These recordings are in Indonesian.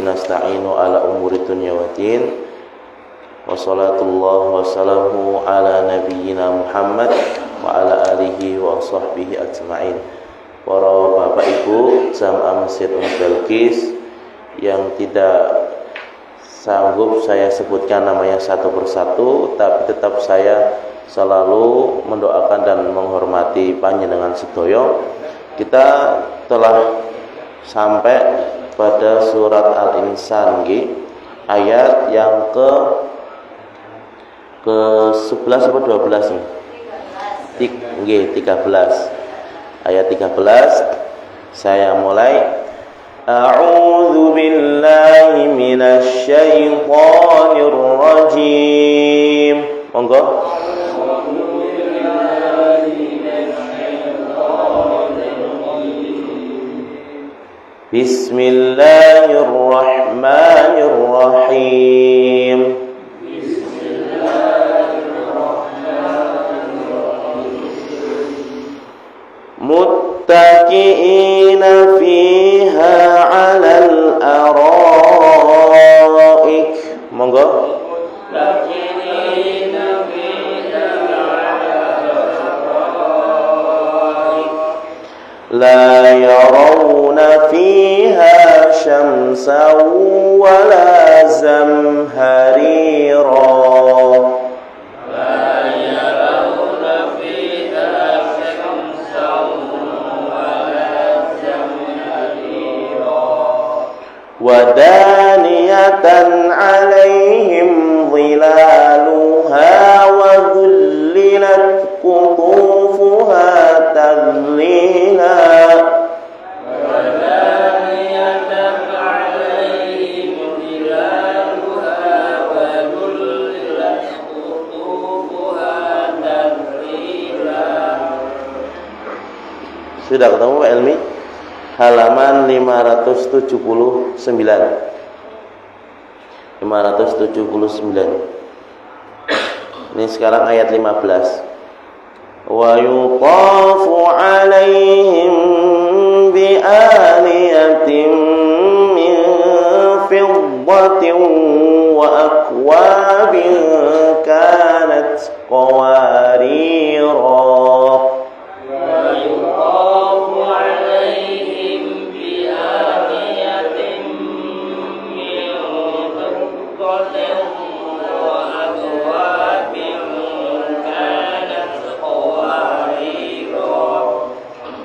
bihi nasta'inu ala umuri dunya waddin. Wassalatullah wassalamu ala nabiyyina Muhammad wa ala alihi wa sahbihi ajma'in. Para bapak ibu jamaah Masjid Balqis yang tidak sanggup saya sebutkan namanya satu persatu, tapi tetap saya selalu mendoakan dan menghormati panjenengan sedaya. Kita telah sampai pada surat Al-Insan ayat yang ke 11 atau 12 nih? 13. Ayat 13 saya mulai. A'udzu billahi minasy syaithanir rajim. Monggo. Bismillahirrahmanirrahim. Muttaqi'ina fiha 'alal araik. Monggo. La yarawna fiha syamsan wala zamharira. La yarawna fiha syamsan wala zamharira. Wadaniyatan 'alaihim dhilaluha wa dhullilat qutufuha tadlila. Sudah ketemu Pak Elmi? Halaman 579. 579. Ini sekarang ayat 15. Wa yuqafu 'alaihim bi aniyatin min fiddatin wa akwabin kanat qawarira.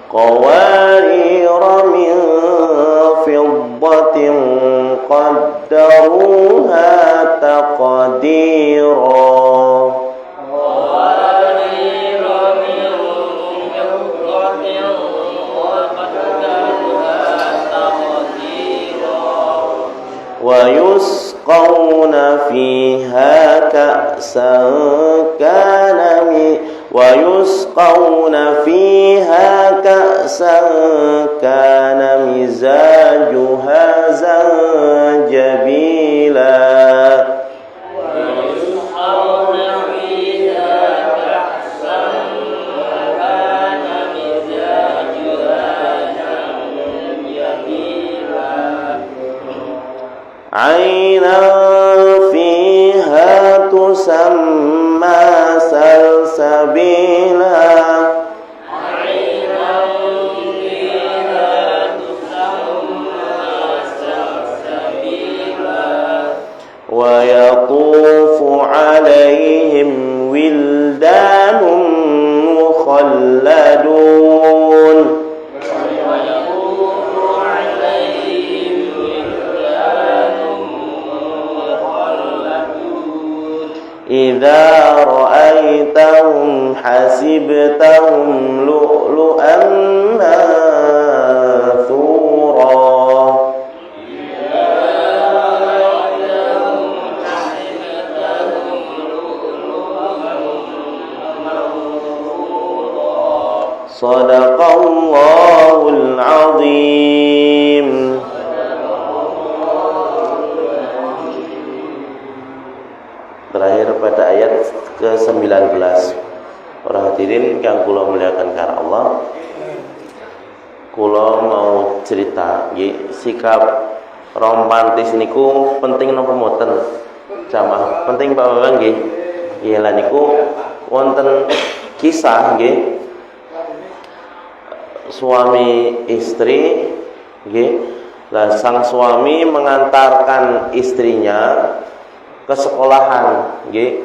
Qawarira min fiddatin qaddaruha taqdira. Qawarira min fiddatin qaddaruha taqdira. Wa yusqawna fiha ka'san kana ويسقون فيها كأسا كان مزاجها زنجبيلا. ويسقون فيها كأسا كان مزاجها زنجبيلا. عينا فيها تسمى سلسبيلا. عينا فيها تسمى سلسبيلا. ويطوف عليهم ولدان مخلدون. إذا رأيتهم حسبتهم لؤلؤا منثورا. صدق الله العظيم. Terakhir pada ayat ke-19. Para hadirin kang kula muliakan karena Allah, kula mau cerita sikap romantis niku penting napa mboten jamaah? Penting Bapak nggih. Nggih lah niku wonten kisah nggih suami istri nggih. Lah sang suami mengantarkan istrinya ke sekolahan nggih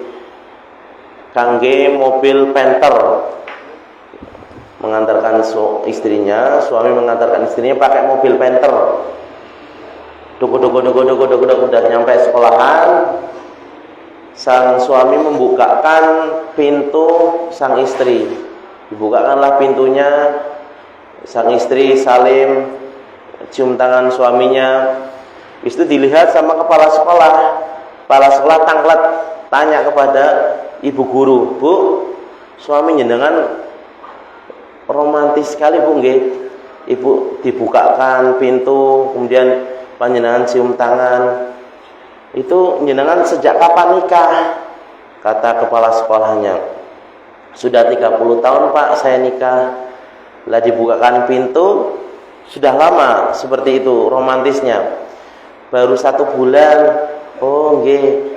kangge mobil Panther. Suami mengantarkan istrinya pakai mobil Panther. Duku udah nyampe sekolahan. Sang suami membukakan pintu sang istri. Dibukakanlah pintunya. Sang istri salim, cium tangan suaminya. Itu dilihat sama kepala sekolah. Kepala sekolah tanglet tanya kepada ibu guru, "Bu, suami jenengan romantis sekali Bu nggih." Ibu dibukakan pintu, kemudian panjenengan cium tangan. Itu jenengan sejak kapan nikah? Kata kepala sekolahnya, "Sudah 30 tahun Pak saya nikah." Lah dibukakan pintu, sudah lama seperti itu romantisnya. Baru 1 bulan. Oh nggih.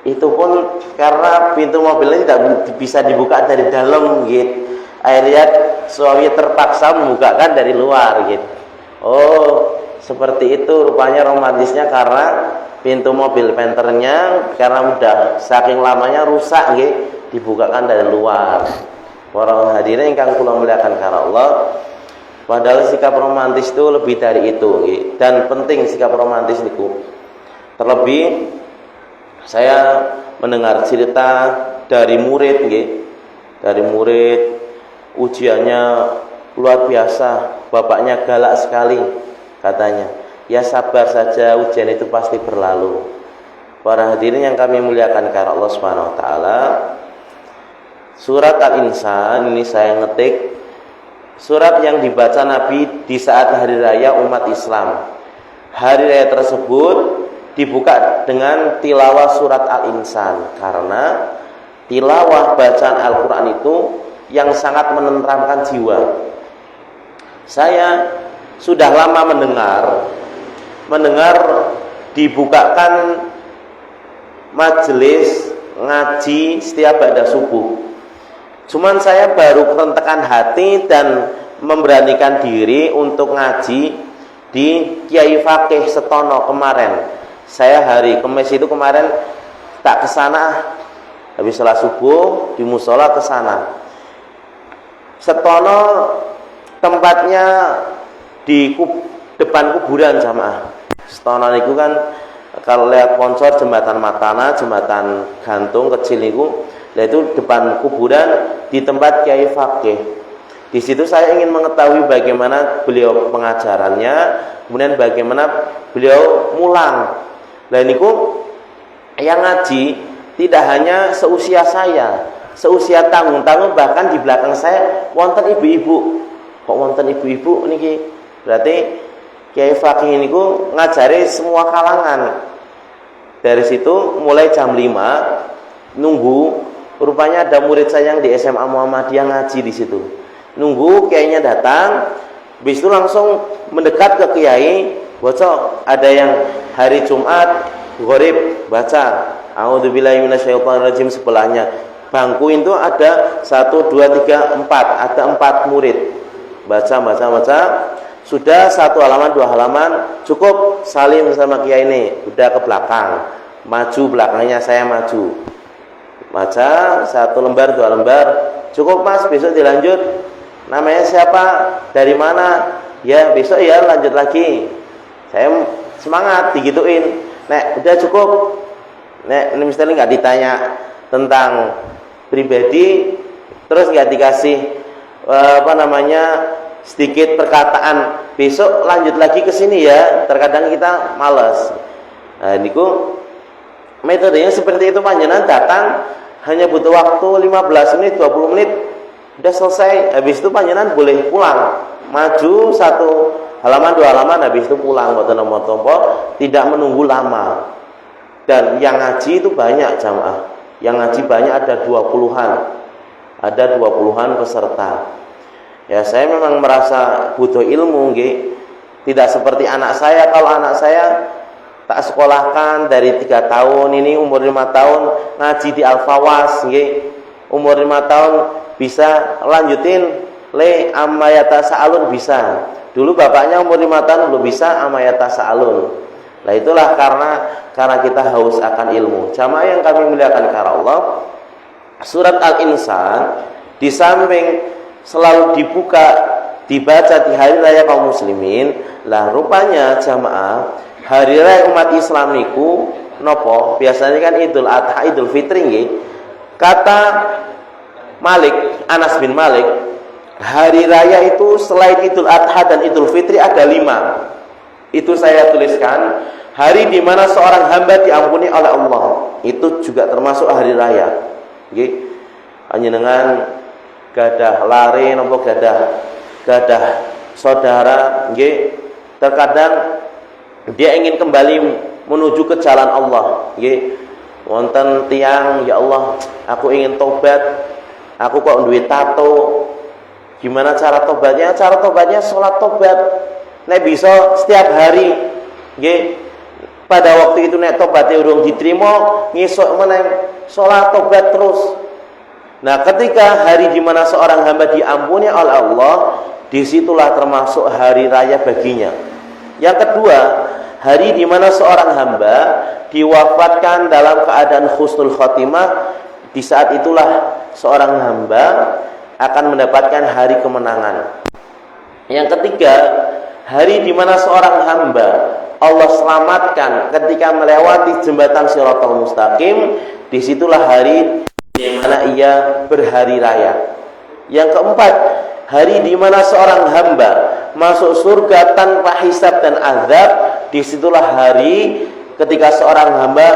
Itu pun karena pintu mobilnya tidak bisa dibuka dari dalam gitu. Akhirnya suami terpaksa membukakan dari luar gitu. Oh, seperti itu rupanya romantisnya karena pintu mobil Panthernya karena udah saking lamanya rusak gitu, dibukakan dari luar. Para hadirin ingkang kula muliakan karena Allah, padahal sikap romantis itu lebih dari itu gitu. Dan penting sikap romantis niku. Terlebih saya mendengar cerita dari murid nggih. Dari murid ujiannya luar biasa, bapaknya galak sekali katanya. Ya sabar saja, ujian itu pasti berlalu. Para hadirin yang kami muliakan karena Allah Subhanahu wa taala. Surat Al-Insan ini saya ngetik surat yang dibaca Nabi di saat hari raya umat Islam. Hari raya tersebut dibuka dengan tilawah surat Al-Insan karena tilawah bacaan Al-Quran itu yang sangat menenteramkan jiwa. Saya sudah lama mendengar dibukakan majelis ngaji setiap pada subuh. Cuman saya baru ketentekan hati dan memberanikan diri untuk ngaji di Kiai Fakih Setono kemarin. Saya hari Kamis itu kemarin tak kesana, habis sholat subuh di musola kesana. Setono tempatnya di depan kuburan jamaah. Setono itu kan kalau lihat sponsor jembatan Matana, jembatan gantung kecil itu, yaitu depan kuburan di tempat Kiai Fakih. Di situ saya ingin mengetahui bagaimana beliau pengajarannya, kemudian bagaimana beliau mulang. Lah niku yang ngaji tidak hanya seusia saya, seusia tanggung-tanggung, bahkan di belakang saya wonten ibu-ibu. Kok wonten ibu-ibu niki? Berarti Kiai Fakih niku ngajari semua kalangan. Dari situ mulai jam 5 nunggu, rupanya ada murid saya yang di SMA Muhammadiyah ngaji di situ. Nunggu kiainya datang, habis itu langsung mendekat ke kiai. Baca, ada yang hari Jumat gharib baca a'udzubillahi minasyaitonirrajim sebelahnya. Bangku itu ada 1 2 3 4, ada 4 murid. Baca. Sudah 1 halaman 2 halaman cukup salim sama kiai ini, udah ke belakang. Maju belakangnya saya maju. Baca 1 lembar 2 lembar. Cukup Mas, besok dilanjut. Namanya siapa? Dari mana? Ya, besok ya lanjut lagi. Saya semangat digituin. Nek udah cukup. Nek ini misalnya nggak ditanya tentang pribadi, terus nggak dikasih sedikit perkataan. Besok lanjut lagi ke sini ya. Terkadang kita malas. Nah, niku metodenya seperti itu, panjenengan datang hanya butuh waktu 15 menit, 20 menit udah selesai. Habis itu panjenengan boleh pulang. Maju 1 halaman 2 halaman, habis itu pulang, mboten tompo, tidak menunggu lama. Dan yang ngaji itu banyak jamaah. Yang ngaji banyak, ada 20-an. Ada 20-an peserta. Ya, saya memang merasa butuh ilmu nggih. Tidak seperti anak saya. Kalau anak saya tak sekolahkan dari 3 tahun, ini umur 5 tahun ngaji di Al-Fawas, umur 5 tahun bisa lanjutin le amayata sa'alun bisa. Dulu bapaknya umur 5 tahun belum bisa amayata sa'alun. Nah itulah karena kita haus akan ilmu. Jamaah yang kami muliakan karena Allah, surat Al-Insan di samping selalu dibaca di hari raya kaum muslimin, lah rupanya jamaah hari raya umat Islam niku nopo? Biasanya kan Idul Adha, Idul Fitri nggih. Kata Malik, Anas bin Malik, hari raya itu selain Idul Adha dan Idul Fitri ada 5. Itu saya tuliskan, hari di mana seorang hamba diampuni oleh Allah. Itu juga termasuk hari raya. Nggih. Panjenengan gadah lare napa gadah saudara nggih, terkadang dia ingin kembali menuju ke jalan Allah nggih. Wonten tiang, ya Allah, aku ingin tobat, aku kok duwe tato. Gimana cara tobatnya? Cara tobatnya sholat tobat. Nek bisa setiap hari nggih. Pada waktu itu nek tobatnya urung diterima, ngisuk meneh sholat tobat terus. Nah, ketika hari di mana seorang hamba diampuni oleh Allah, disitulah termasuk hari raya baginya. Yang kedua, hari di mana seorang hamba diwafatkan dalam keadaan husnul khotimah, di saat itulah seorang hamba akan mendapatkan hari kemenangan. Yang ketiga, hari di mana seorang hamba Allah selamatkan ketika melewati jembatan Shiratal Mustaqim, disitulah hari di mana ia berhari raya. Yang keempat, hari di mana seorang hamba masuk surga tanpa hisab dan azab, disitulah hari ketika seorang hamba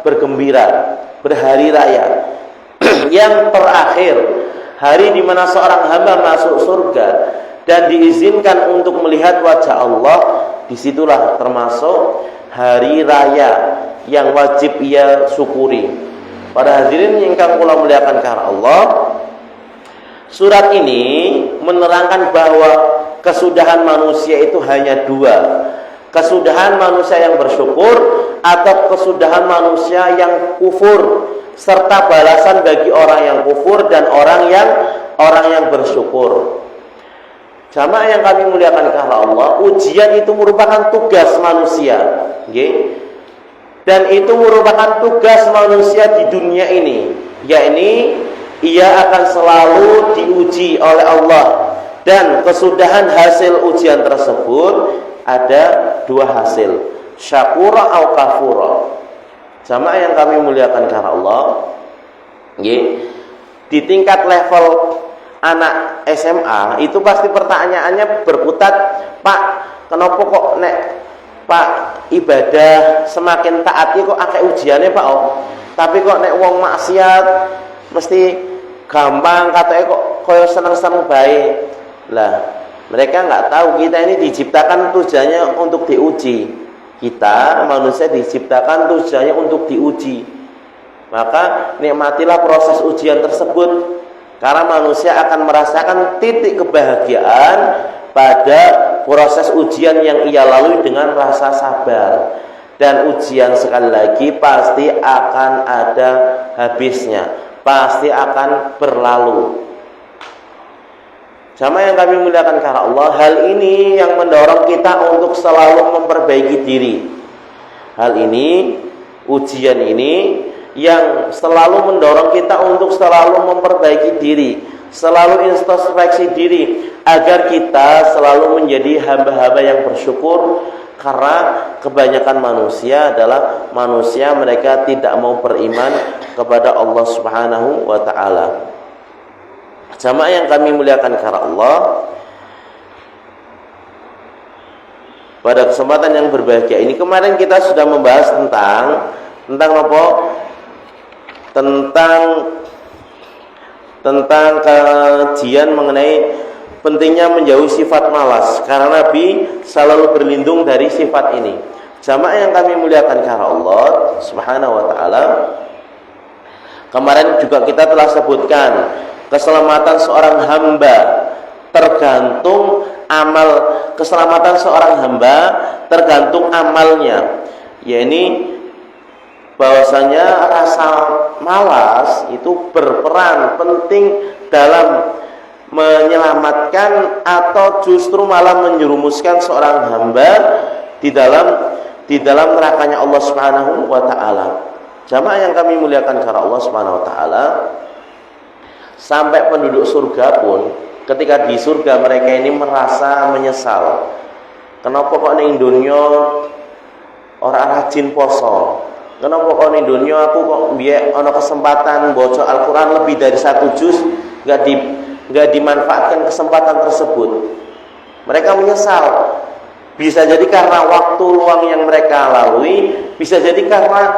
bergembira, berhari raya. Yang terakhir, hari di mana seorang hamba masuk surga dan diizinkan untuk melihat wajah Allah, disitulah termasuk hari raya yang wajib ia syukuri. Para hadirin yang kula muliakan karena Allah, surat ini menerangkan bahwa kesudahan manusia itu hanya 2. Kesudahan manusia yang bersyukur atau kesudahan manusia yang kufur, serta balasan bagi orang yang kufur dan orang yang bersyukur. Jamaah yang kami muliakan karena Allah, ujian itu merupakan tugas manusia, okay? Dan itu merupakan tugas manusia di dunia ini, yakni ia akan selalu diuji oleh Allah. Dan kesudahan hasil ujian tersebut ada 2 hasil, syakura atau kafura. Jamaah yang kami muliakan karena Allah, okay? Di tingkat level anak SMA itu pasti pertanyaannya berkutat, Pak, kenapa kok nek Pak ibadah semakin taat kok akeh ujiannya Pak? Tapi kok nek wong maksiat mesti gampang, katanya kok koyo seneng-seneng baik. Lah, mereka nggak tahu kita ini diciptakan tujuannya untuk diuji. Kita manusia diciptakan tujuannya untuk diuji. Maka nikmatilah proses ujian tersebut, karena manusia akan merasakan titik kebahagiaan pada proses ujian yang ia lalui dengan rasa sabar. Dan ujian sekali lagi pasti akan ada habisnya, pasti akan berlalu. Jamaah yang kami muliakan karena Allah, hal ini yang mendorong kita untuk selalu memperbaiki diri. Hal ini, ujian ini yang selalu mendorong kita untuk selalu memperbaiki diri, selalu introspeksi diri, agar kita selalu menjadi hamba-hamba yang bersyukur. Karena kebanyakan manusia adalah manusia mereka tidak mau beriman kepada Allah Subhanahu wa ta'ala. Jamaah yang kami muliakan karena Allah, pada kesempatan yang berbahagia ini kemarin kita sudah membahas tentang apa? Tentang kajian mengenai pentingnya menjauhi sifat malas, karena Nabi selalu berlindung dari sifat ini. Jamaah yang kami muliakan karena Allah Subhanahu wa ta'ala, kemarin juga kita telah sebutkan keselamatan seorang hamba tergantung amal keselamatan seorang hamba tergantung amalnya. Yakni bahwasanya rasa malas itu berperan penting dalam menyelamatkan atau justru malah menjerumuskan seorang hamba di dalam nerakanya Allah Subhanahu wa taala. Jamaah yang kami muliakan karena Allah Subhanahu wa taala, sampai penduduk surga pun ketika di surga mereka ini merasa menyesal. Kenapa kok ning dunya ora rajin poso? Kenapa kok ning dunya aku kok biye ana kesempatan baca Al-Qur'an lebih dari 1 juz enggak dimanfaatkan kesempatan tersebut. Mereka menyesal. Bisa jadi karena waktu luang yang mereka lalui, bisa jadi karena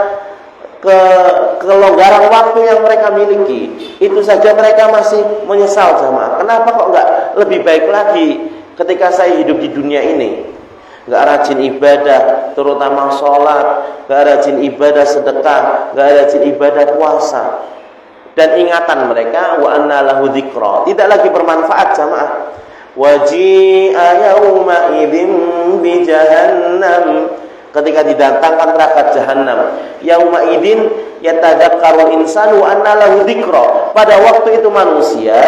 kelonggaran waktu yang mereka miliki. Itu saja mereka masih menyesal jamaah. Kenapa kok enggak lebih baik lagi ketika saya hidup di dunia ini? Enggak rajin ibadah, terutama sholat, enggak rajin ibadah sedekah, enggak rajin ibadah puasa. Dan ingatan mereka wa anna lahu dzikra tidak lagi bermanfaat jamaah. Waji'a yauma idzin bi jahannam, ketika didatangkan neraka jahanam, yauma idzin yatadzakkarul insanu wa anna lahu dzikra, pada waktu itu manusia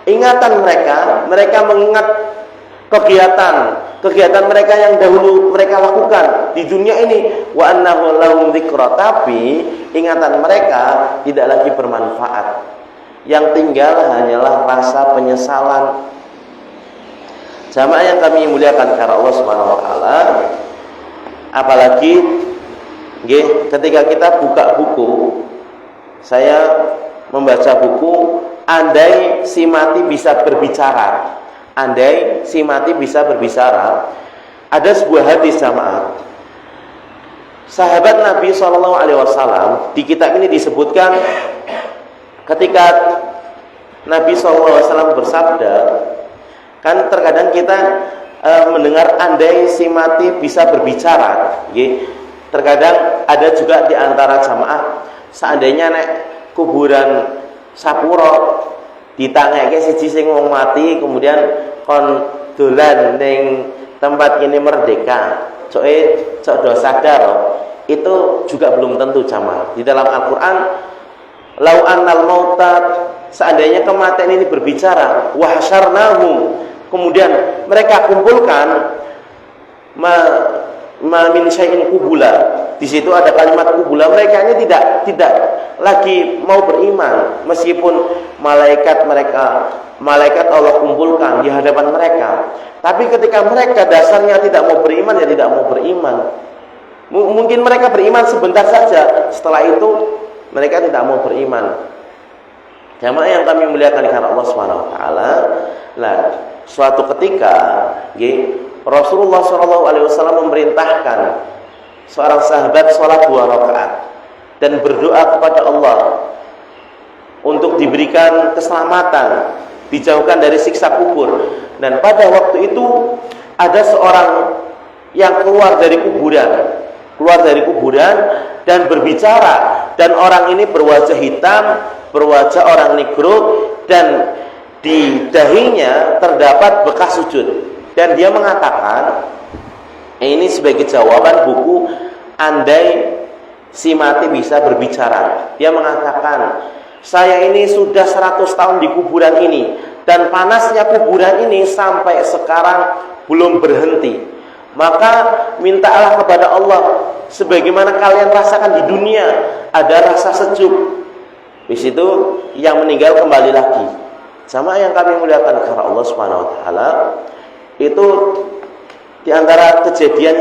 ingatan mereka mengingat kegiatan mereka yang dahulu mereka lakukan di dunia ini, wa annahu lahum dzikra, tapi ingatan mereka tidak lagi bermanfaat. Yang tinggal hanyalah rasa penyesalan. Jamaah yang kami muliakan karena Allah Subhanahu wa taala, apalagi ketika kita buka buku, saya membaca buku Andai si mati bisa berbicara. Andai si mati bisa berbicara. Ada sebuah hadis jamaah. Sahabat Nabi SAW di kitab ini disebutkan ketika Nabi SAW bersabda, kan terkadang kita mendengar andai si mati bisa berbicara. Terkadang ada juga di antara jamaah, seandainya nek kuburan sapuro ditangeke siji sing wong mati kemudian kon dolan ning tempat ini merdeka, cok do sadar, itu juga belum tentu jamaah. Di dalam Al-Qur'an, lau annal mautat, seandainya kematian ini berbicara, wa hasyarnahum, kemudian mereka kumpulkan min syai'in kubula. Di situ ada kalimat kubula. Mereka ini tidak lagi mau beriman meskipun malaikat Allah kumpulkan di hadapan mereka. Tapi ketika mereka dasarnya tidak mau beriman, ya tidak mau beriman. Mungkin mereka beriman sebentar saja, setelah itu mereka tidak mau beriman. Jamaah yang kami muliakan karena Allah Subhanahu wa taala, nah, suatu ketika Rasulullah SAW memerintahkan seorang sahabat sholat 2 rakaat dan berdoa kepada Allah untuk diberikan keselamatan, dijauhkan dari siksa kubur. Dan pada waktu itu ada seorang yang keluar dari kuburan dan berbicara, dan orang ini berwajah hitam, berwajah orang negro, dan di dahinya terdapat bekas sujud. Dan dia mengatakan, ini sebagai jawaban buku Andai si mati bisa berbicara. Dia mengatakan, saya ini sudah 100 tahun di kuburan ini, dan panasnya kuburan ini sampai sekarang belum berhenti. Maka mintalah kepada Allah sebagaimana kalian rasakan di dunia, ada rasa sejuk. Di situ yang meninggal kembali lagi. Sama yang kami muliakan karena Allah Subhanahu wa taala, itu di antara kejadian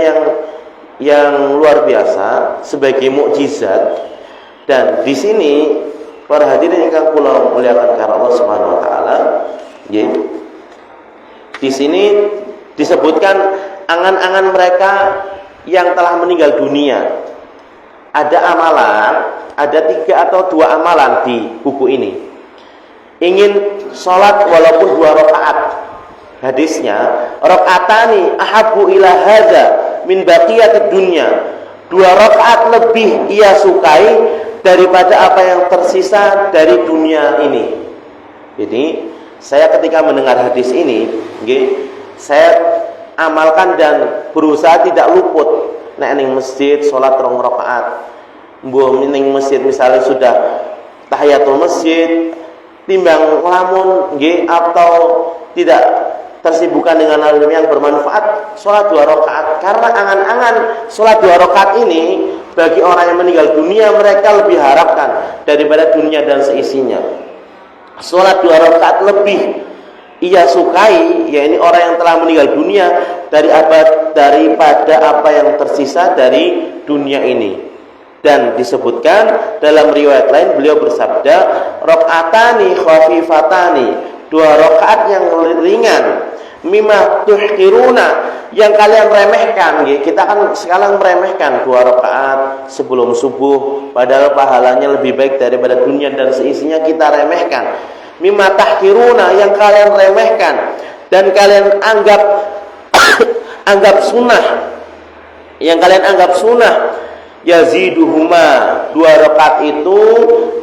yang luar biasa sebagai mukjizat. Dan di sini para hadirin yang kula muliakan karena Allah Subhanahu wa taala, di sini disebutkan angan-angan mereka yang telah meninggal dunia. Ada amalan, ada 3 atau 2 amalan di buku ini. Ingin sholat walaupun 2 rakaat. Hadisnya, rakaatani ahabbu ila hadza min baqiyatid dunya. 2 rakaat lebih ia sukai daripada apa yang tersisa dari dunia ini. Jadi, saya ketika mendengar hadis ini, saya amalkan dan berusaha tidak luput. Nek ning masjid salat 2 rakaat. Mbuh ning masjid misalnya sudah tahiyatul masjid, timbang ngelamun nggih atau tidak tersibukkan dengan hal yang bermanfaat, salat 2 rakaat. Karena angan-angan salat 2 rakaat ini bagi orang yang meninggal dunia mereka lebih harapkan daripada dunia dan seisinya. Salat 2 rakaat lebih ia sukai, yakni orang yang telah meninggal dunia daripada apa yang tersisa dari dunia ini. Dan disebutkan dalam riwayat lain beliau bersabda, rakaatani khafifatani, 2 rakaat yang ringan, mimma tuhqiruna, yang kalian remehkan. Kita kan sekarang meremehkan 2 rakaat sebelum subuh, padahal pahalanya lebih baik daripada dunia dan seisinya, kita remehkan. Mimma tahqiruna, yang kalian remehkan dan kalian anggap sunnah, yang kalian anggap sunnah, yaziduhuma, 2 rakaat itu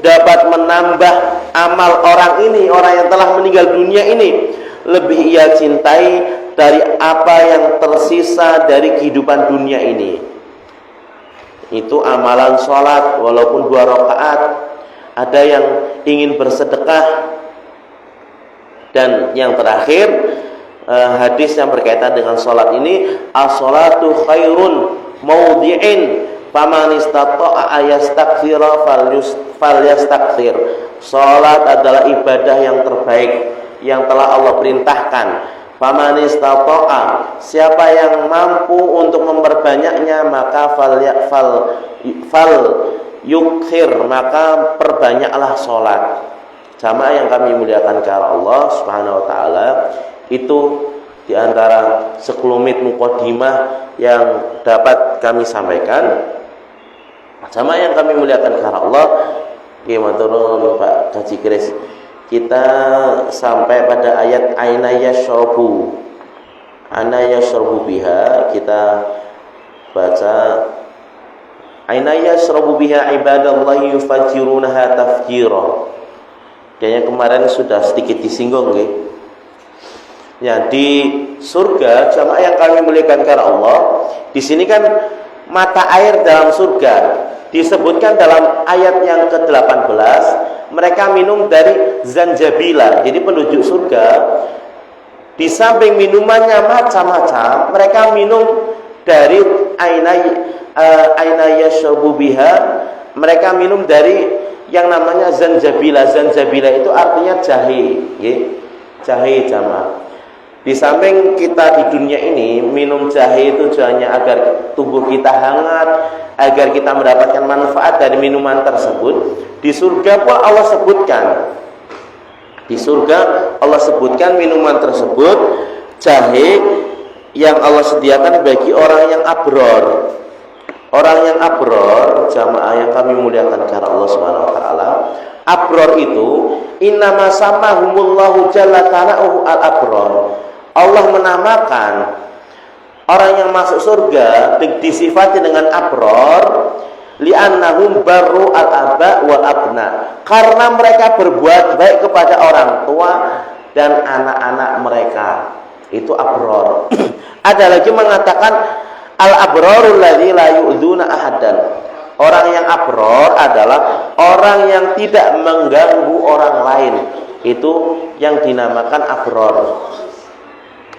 dapat menambah amal orang ini, orang yang telah meninggal dunia ini, lebih ia cintai dari apa yang tersisa dari kehidupan dunia ini. Itu amalan sholat walaupun 2 rakaat. Ada yang ingin bersedekah. Dan yang terakhir, hadis yang berkaitan dengan sholat ini, as-sholatu khairun mawdi'in faman istata'a ayastakthira falyastakthir. Sholat adalah ibadah yang terbaik yang telah Allah perintahkan. Faman istata'a, siapa yang mampu untuk memperbanyaknya, maka fal yukthir, maka perbanyaklah sholat. Jamaah yang kami muliakan karena Allah Subhanahu wa taala, itu diantara sekelumit mukadimah yang dapat kami sampaikan. Jamaah yang kami muliakan karena Allah, gimana Pak Kaji Kris, kita sampai pada ayat aina yashrabu biha. Kita baca aina yashrabu biha ibadallahi yufajjirunaha tafjira. Kayaknya kemarin sudah sedikit disinggung nggih. Ya, di surga, jamaah yang kami muliakan karena Allah, di sini kan mata air dalam surga disebutkan dalam ayat yang ke-18, mereka minum dari zanjabila. Jadi penduduk surga di samping minumannya macam-macam, mereka minum dari aina yashrabu biha, mereka minum dari yang namanya zanjabila. Zanjabila itu artinya jahe, jahe jamaah. Di samping kita di dunia ini minum jahe itu tujuannya agar tubuh kita hangat, agar kita mendapatkan manfaat dari minuman tersebut. Di surga pun Allah sebutkan, di surga Allah sebutkan minuman tersebut jahe yang Allah sediakan bagi orang yang abror. Orang yang abror, jamaah yang kami muliakan karena Allah Subhanahu wa taala, abror itu innama samahumullahu jalla ta'ala al-abror. Allah menamakan orang yang masuk surga disifati dengan abror li'annahum barru al-aba wal abna, karena mereka berbuat baik kepada orang tua dan anak-anak mereka. Itu abror. Ada lagi mengatakan al-abrarul ladzi la yu'dzuna ahadan. Orang yang abror adalah orang yang tidak mengganggu orang lain. Itu yang dinamakan abror.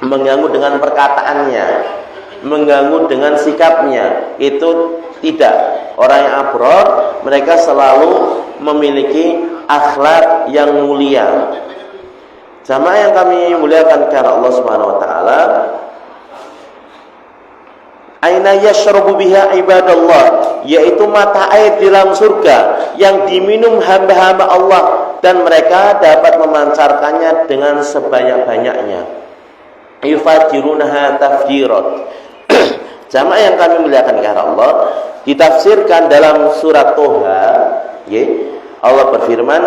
Mengganggu dengan perkataannya, mengganggu dengan sikapnya, itu tidak. Orang yang abror, mereka selalu memiliki akhlak yang mulia. Jamaah yang kami muliakan karena Allah Subhanahu wa taala, aina yashrabu biha ibadallah, yaitu mata air di dalam surga yang diminum hamba-hamba Allah, dan mereka dapat memancarkannya dengan sebanyak-banyaknya. Yufajirunaha tafjirat. Jamaah yang kami muliakan karena Allah, ditafsirkan dalam surat Toha, Allah berfirman,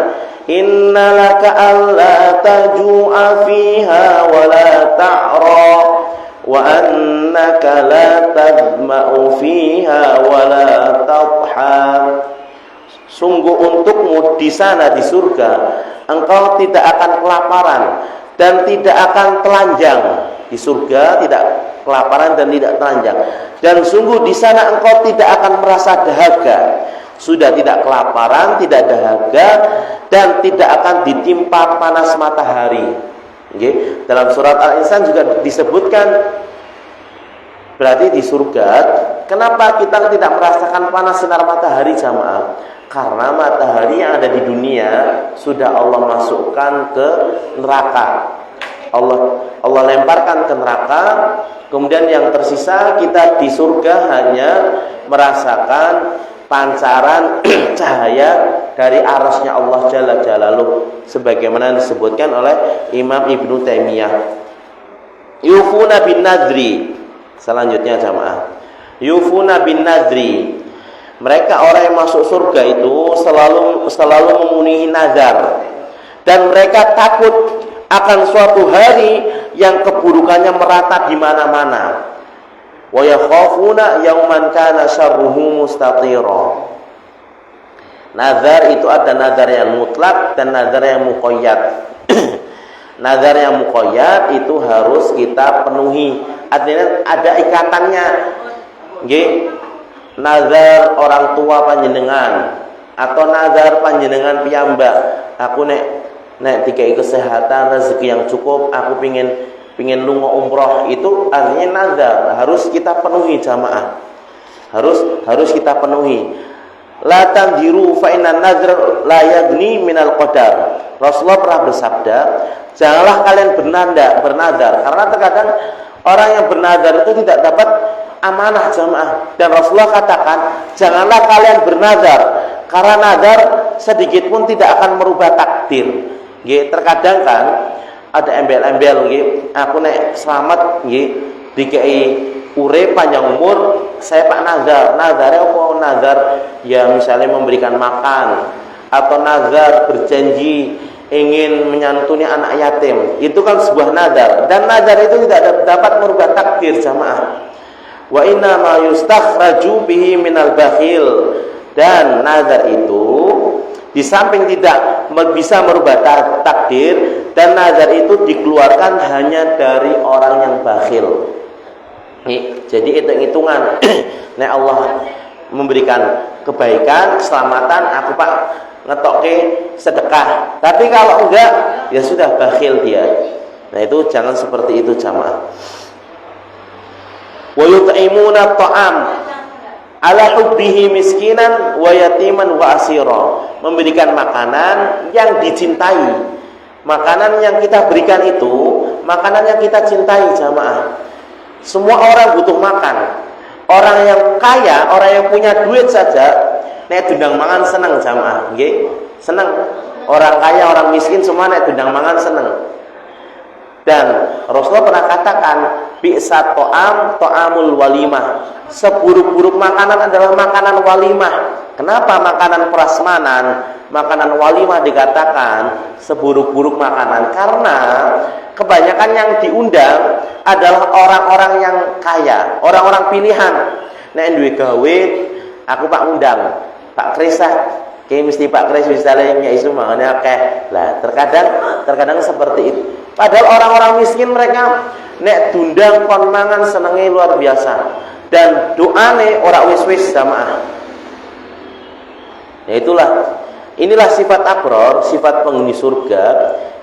innalaka alla taju'a fiha wa la ta'ra wa annaka la tadma'u fiha wa la tadha. Sungguh untukmu di sana di surga engkau tidak akan kelaparan dan tidak akan telanjang. Di surga tidak kelaparan dan tidak telanjang. Dan sungguh di sana engkau tidak akan merasa dahaga. Sudah tidak kelaparan, tidak dahaga, dan tidak akan ditimpa panas matahari. Okay. Dalam surat Al-Insan juga disebutkan, berarti di surga, kenapa kita tidak merasakan panas sinar matahari jamaah? Karena matahari yang ada di dunia sudah Allah masukkan ke neraka. Allah lemparkan ke neraka, kemudian yang tersisa kita di surga hanya merasakan pancaran cahaya dari arasnya Allah Jalla Jalaluh, sebagaimana disebutkan oleh Imam Ibnu Taimiyah. Yufuna bin nadri. Selanjutnya jamaah, yufuna bin nadri. Mereka orang yang masuk surga itu selalu memenuhi nazar, dan mereka takut akan suatu hari yang keburukannya merata di mana-mana. Wa yakhafuna yauman kana syarruhu mustatira. Nazar itu ada nazar yang mutlak dan nazar yang muqayyad. Nazar yang muqayyad itu harus kita penuhi. Artinya ada ikatannya. Nggih. Nazar orang tua panjenengan atau nazar panjenengan piyambak. Aku nek dikai kesehatan, rezeki yang cukup, aku pingin lunga umroh, itu artinya nazar, harus kita penuhi jamaah. Harus kita penuhi. La tandiru fa inna nazar la yaghni minal qadar. Rasulullah pernah bersabda, janganlah kalian bernazar, karena terkadang orang yang bernazar itu tidak dapat amanah jamaah. Dan Rasulullah katakan, janganlah kalian bernazar, karena nazar sedikit pun tidak akan merubah takdir. Nggih, terkadang kan ada embel-embel nggih, aku nek selamat nggih dikai urip panjang umur, saya Pak nazar. Nazare apa? Nazar ya misalnya memberikan makan, atau nazar berjanji ingin menyantuni anak yatim. Itu kan sebuah nazar, dan nazar itu tidak dapat merubah takdir jamaah. Wa inna ma yustakhraju bihi minal bakhil. Dan nazar itu di samping tidak bisa merubah takdir, dan nazar itu dikeluarkan hanya dari orang yang bakhil. Jadi hitung-hitungan. Nek Allah memberikan kebaikan, keselamatan, aku Pak ngetoke sedekah. Tapi kalau enggak, ya sudah bakhil dia. Nah itu jangan seperti itu jamaah. Wa yut'imuna ta'am ala hubbihi miskinan wa yatiman wa asira. Memberikan makanan yang dicintai. Makanan yang kita berikan itu makanan yang kita cintai jamaah. Semua orang butuh makan. Orang yang kaya, orang yang punya duit saja nek dundang mangan seneng jamaah, nggih. Seneng. Orang kaya, orang miskin semua nek dundang mangan seneng. Dan Rasulullah pernah katakan, bi'sat ta'amul walimah. Seburuk-buruk makanan adalah makanan walimah. Kenapa makanan prasmanan, makanan walimah dikatakan seburuk-buruk makanan? Karena kebanyakan yang diundang adalah orang-orang yang kaya, orang-orang pilihan. Nek duwe gawe, aku Pak undang, Pak Kris kayak mesti Pak Kris misalnya yang isu mangane akeh. Lah, terkadang seperti itu. Padahal orang-orang miskin mereka nek dundang kon mangan senenge luar biasa. Dan doane ora wis-wis jamaah. Ya inilah sifat abror, sifat penghuni surga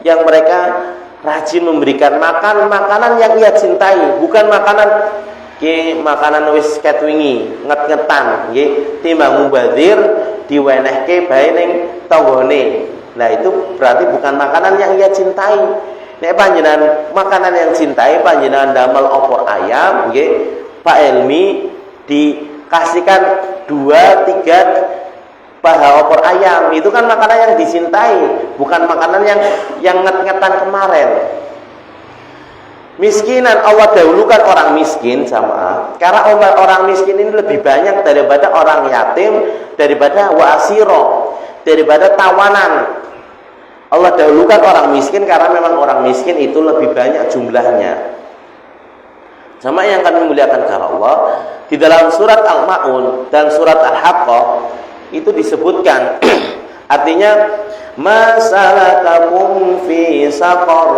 yang mereka rajin memberikan makanan yang ia cintai, bukan makanan wis ket wingi, nget-ngetan nggih, timbang mubadzir diwenehke bae ning tanggane. Nah, itu berarti bukan makanan yang ia cintai. Nek panjenengan makanan yang cintai, panjenengan damel opor ayam nggih, Pak Elmi dikasihkan 2-3 paha opor ayam, itu kan makanan yang dicintai, bukan makanan yang nget-ngetan kemarin. Miskinan Allah dahulukan orang miskin jamaah, karena orang miskin ini lebih banyak daripada orang yatim, daripada wa'asiro, daripada tawanan. Allah dahulukan orang miskin karena memang orang miskin itu lebih banyak jumlahnya. Sama yang kami muliakan karena Allah, di dalam surat Al-Ma'un dan surat Al-Haqqah itu disebutkan Artinya, masalakakum fi saqar,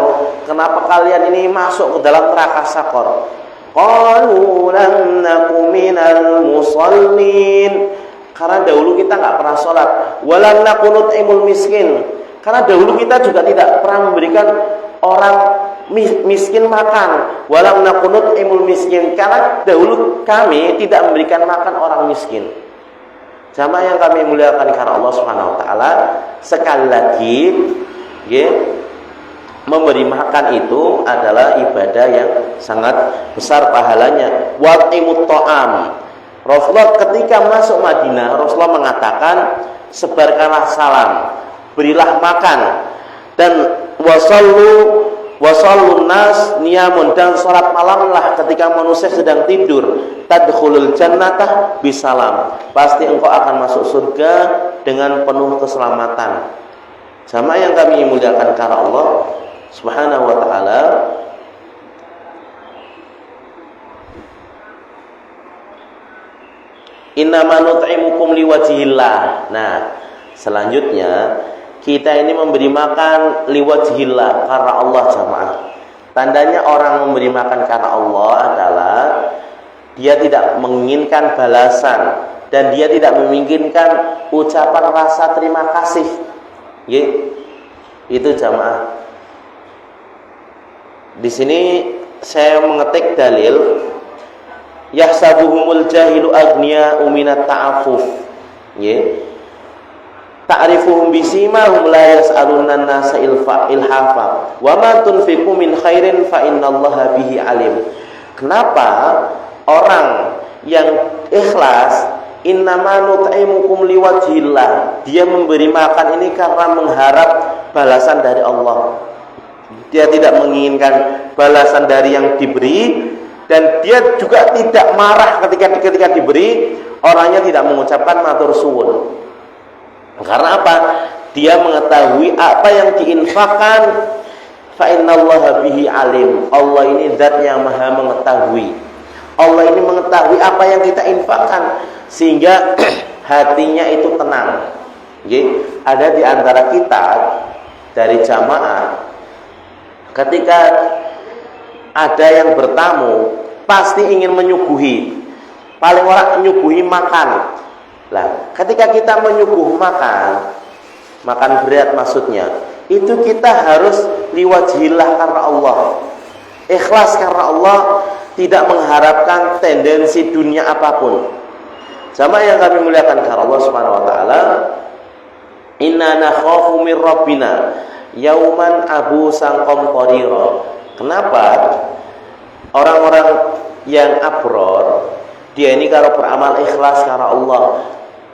kenapa kalian ini masuk ke dalam neraka saqar? Qalu lam naku minal musallin, karena dahulu kita nggak pernah sholat. Walam naku nut'imul miskin, karena dahulu kita juga tidak pernah memberikan orang miskin makan. Walam naku nut'imul miskin, karena dahulu kami tidak memberikan makan orang miskin. Jamaah yang kami muliakan karena Allah Subhanahu wa taala, sekali lagi ya, memberi makan itu adalah ibadah yang sangat besar pahalanya. Wa'imut ta'am, Rasulullah ketika masuk Madinah, Rasulullah mengatakan, sebarkanlah salam, berilah makan, dan wasallun nas niyamun, dan salat malamlah ketika manusia sedang tidur. Tadkhulul jannatah bisalam, pasti engkau akan masuk surga dengan penuh keselamatan. Jamaah yang kami muliakan karena Allah Subhanahu wa ta'ala, innama nut'imukum liwajhillah. Nah, selanjutnya kita ini memberi makan liwajhillah, karena Allah. Jamaah, tandanya orang memberi makan karena Allah adalah dia tidak menginginkan balasan dan dia tidak menginginkan ucapan rasa terima kasih. Itu jamaah. Di sini saya mengetik dalil, yahsabuhumul jahilu agniya minat ta'afuf. Ta'rifuhum bisimahum la yas'alunna an-nasa ilhafa wa ma tunfiqu min khairin fa innallaha bihi alim. Kenapa orang yang ikhlas, innama nut'imukum liwajhillah, dia memberi makan ini karena mengharap balasan dari Allah. Dia tidak menginginkan balasan dari yang diberi, dan dia juga tidak marah ketika diberi. Orangnya tidak mengucapkan matur suwun. Karena apa? Dia mengetahui apa yang diinfakkan. Fa innallaha bihi alim. Allah ini zat yang maha mengetahui. Allah ini mengetahui apa yang kita infakkan, sehingga hatinya itu tenang. Ada di antara kita dari jamaah, ketika ada yang bertamu, pasti ingin menyuguhi, paling orang menyuguhi makan. Lah, ketika kita menyuguh makan berat maksudnya, itu kita harus liwajhillah, karena Allah, ikhlas karena Allah, tidak mengharapkan tendensi dunia apapun. Sama yang kami muliakan karena Allah Subhanahu wa taala, inna nakhafu min rabbina yauman abusan qamtarira. Kenapa orang-orang yang abror, dia ini kalau beramal ikhlas karena Allah,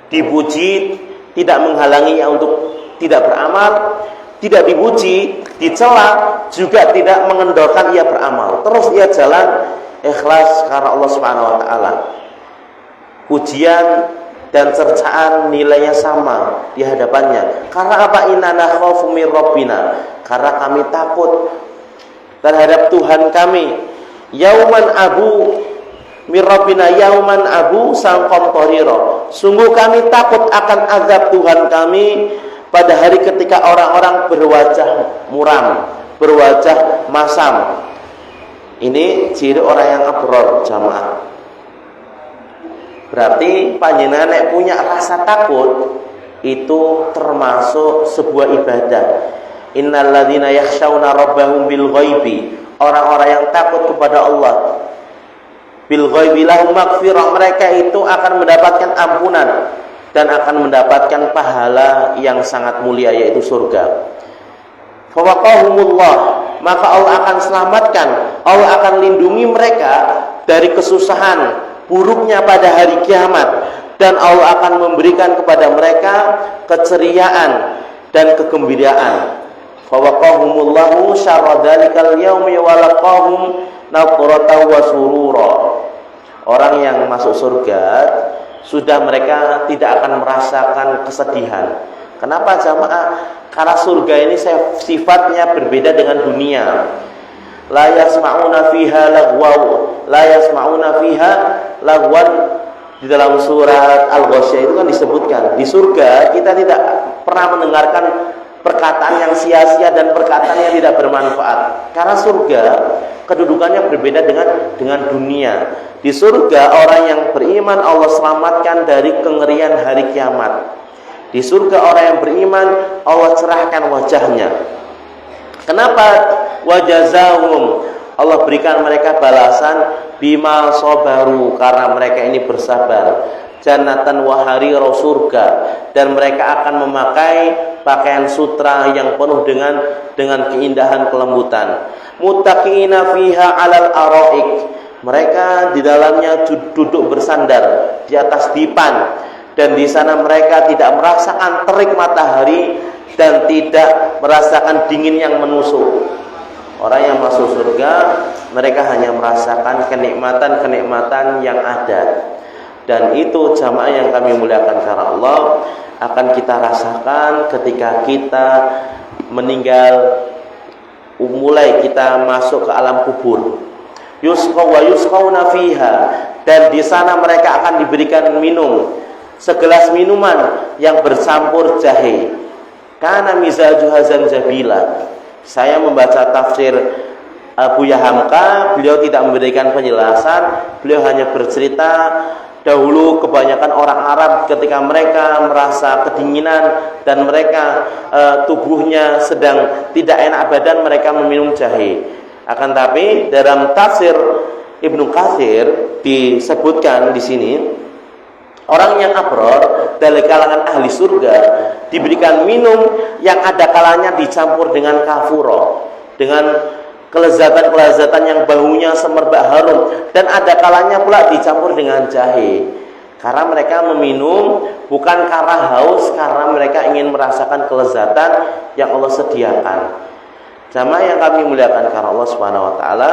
dipuji tidak menghalanginya untuk tidak beramal, tidak dipuji, dicela juga tidak mengendorkan ia beramal. Terus ia jalan ikhlas karena Allah Subhanahu wa taala. Pujian dan cercaan nilainya sama di hadapannya. Karena apa? Inna nakhafu min rabbina, karena kami takut terhadap Tuhan kami. Yauman abu min rabbina yauman abu sang qamtarira, sungguh kami takut akan azab Tuhan kami pada hari ketika orang-orang berwajah muram, berwajah masam. Ini ciri orang yang abror, jamaah. Berarti panjenengan nek punya rasa takut, itu termasuk sebuah ibadah. Innal ladzina yakhshawna rabbahum bil ghaibi, orang-orang yang takut kepada Allah, bil ghaibi lahum maghfirah, mereka itu akan mendapatkan ampunan dan akan mendapatkan pahala yang sangat mulia, yaitu surga. Fawaqahumullah, maka Allah akan selamatkan, Allah akan lindungi mereka dari kesusahan buruknya pada hari kiamat, dan Allah akan memberikan kepada mereka keceriaan dan kegembiraan. Fawaqahumullahu syarra dzalikal yaumi wa laqahum nadratan wa surura. Orang yang masuk surga sudah mereka tidak akan merasakan kesedihan. Kenapa jamaah? Karena surga ini sifatnya berbeda dengan dunia. La yasma'una fiha lagwan, Di dalam surat Al-Ghasyiyah itu kan disebutkan, di surga kita tidak pernah mendengarkan perkataan yang sia-sia dan perkataan yang tidak bermanfaat. Karena surga kedudukannya berbeda dengan dunia. Di surga orang yang beriman Allah selamatkan dari kengerian hari kiamat. Di surga orang yang beriman Allah cerahkan wajahnya. Kenapa wajazahum? Allah berikan mereka balasan bima sabaru, karena mereka ini bersabar. Jannatan wa harira, surga, dan mereka akan memakai pakaian sutra yang penuh dengan keindahan kelembutan. Muttaqina fiha 'alal araik, mereka di dalamnya duduk bersandar di atas dipan, dan di sana mereka tidak merasakan terik matahari dan tidak merasakan dingin yang menusuk. Orang yang masuk surga, mereka hanya merasakan kenikmatan-kenikmatan yang ada. Dan itu jamaah yang kami muliakan karena Allah akan kita rasakan ketika kita meninggal, mulai kita masuk ke alam kubur. Yusqa wa yusqauna fiha, dan di sana mereka akan diberikan minum segelas minuman yang bercampur jahe. Kana mizajuha zanjabila. Saya membaca tafsir Buya Hamka, beliau tidak memberikan penjelasan, beliau hanya bercerita dahulu kebanyakan orang Arab ketika mereka merasa kedinginan dan mereka tubuhnya sedang tidak enak badan, mereka meminum jahe. Akan tapi dalam tafsir Ibnu Katsir disebutkan di sini, orang yang abror dari kalangan ahli surga diberikan minum yang ada kalanya dicampur dengan kafuro, dengan kelezatan-kelezatan yang baunya semerbak harum, dan ada kalanya pula dicampur dengan jahe. Karena mereka meminum bukan karena haus, karena mereka ingin merasakan kelezatan yang Allah sediakan. Jamaah yang kami muliakan karena Allah Subhanahu wa taala,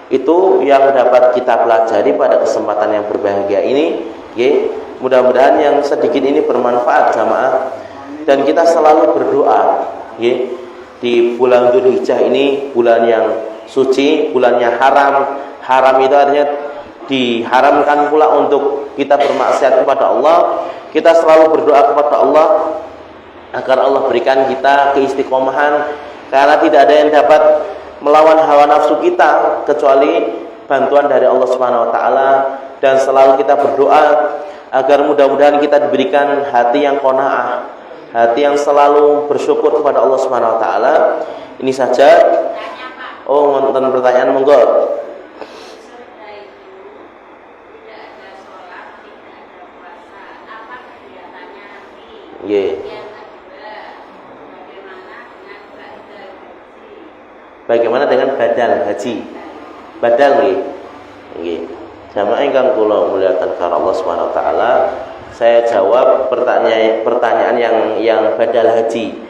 itu yang dapat kita pelajari pada kesempatan yang berbahagia ini. Mudah-mudahan yang sedikit ini bermanfaat jamaah, dan kita selalu berdoa di bulan Dzulhijjah ini, bulan yang suci, bulannya haram. Haram itu artinya diharamkan pula untuk kita bermaksiat kepada Allah. Kita selalu berdoa kepada Allah agar Allah berikan kita keistiqomahan, karena tidak ada yang dapat melawan hawa nafsu kita kecuali bantuan dari Allah Subhanahu wa taala. Dan selalu kita berdoa agar mudah-mudahan kita diberikan hati yang qanaah, hati yang selalu bersyukur kepada Allah Subhanahu wa taala. Ini saja. Oh, nonton pertanyaan, monggo. Nggih. Bagaimana dengan badal haji? Badal nggih. Nggih. Jamaah ingkang kula muliakan karena Allah Subhanahu wa taala, saya jawab pertanyaan yang badal haji.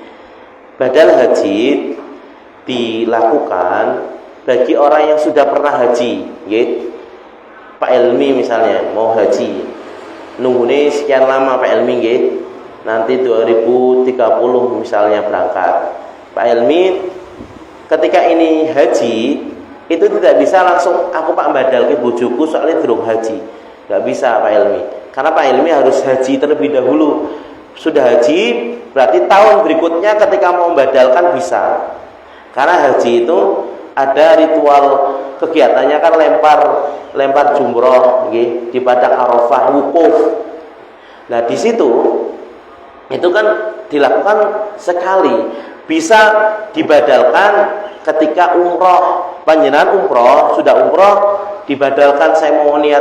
Badal haji dilakukan bagi orang yang sudah pernah haji, nggih. Pak Elmi misalnya mau haji, nunggune sekian lama Pak Elmi nggih. Nanti 2030 misalnya berangkat. Pak Elmi ketika ini haji itu tidak bisa langsung aku Pak badal ke bojoku soalnya durung haji. Enggak bisa Pak Elmi. Karena Pak Elmi harus haji terlebih dahulu. Sudah haji berarti tahun berikutnya ketika mau badalkan bisa. Karena haji itu ada ritual kegiatannya kan lempar jumroh nggih di padang Arafah, wukuf. Nah, di situ itu kan dilakukan sekali. Bisa dibadalkan ketika umroh. Panjenengan umroh, sudah umroh, dibadalkan, saya mau niat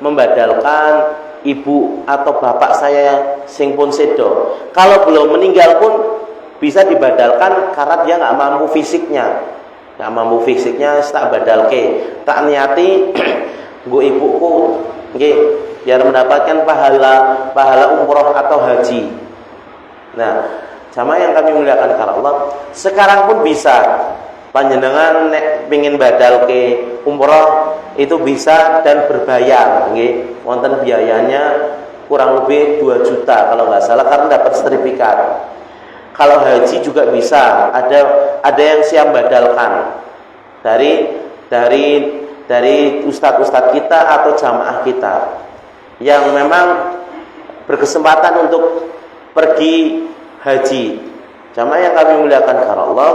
membadalkan ibu atau bapak saya sing pun sedo. Kalau belum meninggal pun bisa dibadalkan karena dia nggak mampu fisiknya. Nggak mampu fisiknya, tak badalke, tak niati nggo ibuku nggih biar mendapatkan pahala umroh atau haji. Nah, jamaah yang kami muliakan karena Allah, sekarang pun bisa panjenengan nek pengin badal ke umroh itu bisa dan berbayar nggih. Wonten biayanya kurang lebih 2 juta kalau nggak salah, karena dapat sertifikat. Kalau haji juga bisa, ada yang siap badalkan dari ustadz-ustadz kita atau jamaah kita. yang memang berkesempatan untuk pergi haji, jamaah yang kami muliakan karena Allah,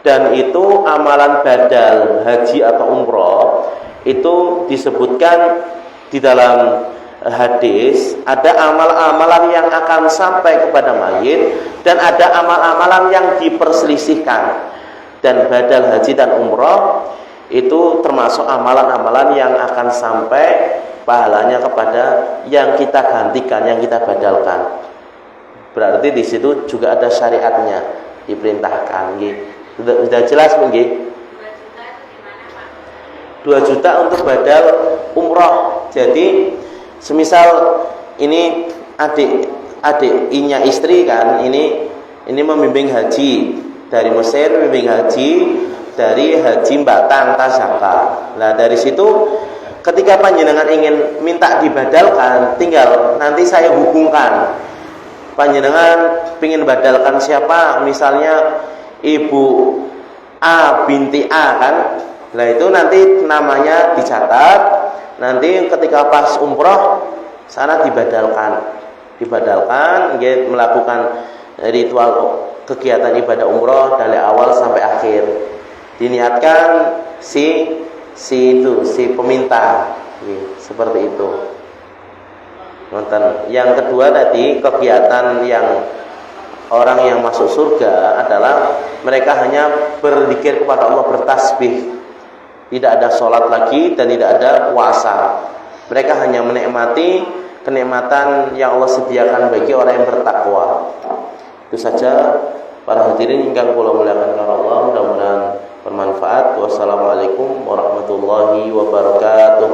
dan itu amalan badal haji atau umroh itu disebutkan di dalam hadis, ada amal-amalan yang akan sampai kepada mayit dan ada amal-amalan yang diperselisihkan. Dan badal haji dan umroh itu termasuk amalan-amalan yang akan sampai pahalanya kepada yang kita gantikan, yang kita badalkan. Berarti di situ juga ada syariatnya, diperintahkan. Sudah jelas mungkin? 2 juta untuk badal umroh. Jadi semisal ini adik-adiknya istri kan, ini membimbing haji dari Mesir, membimbing haji dari Haji Batang Tasaka. Nah dari situ ketika panjenengan ingin minta dibadalkan, tinggal nanti saya hubungkan. Panjenengan ingin badalkan siapa? Misalnya Ibu A binti A kan. Nah itu nanti namanya dicatat. Nanti ketika pas umroh sana dibadalkan, melakukan ritual kegiatan ibadah umroh dari awal sampai akhir. Diniatkan si peminta, seperti itu. Yang kedua tadi, kegiatan yang orang yang masuk surga adalah mereka hanya berzikir kepada Allah, bertasbih. Tidak ada sholat lagi dan tidak ada puasa. Mereka hanya menikmati kenikmatan yang Allah sediakan bagi orang yang bertakwa. Itu saja para hadirin yang kula muliakan Allah, mudah-mudahan bermanfaat. Wassalamualaikum warahmatullahi wabarakatuh.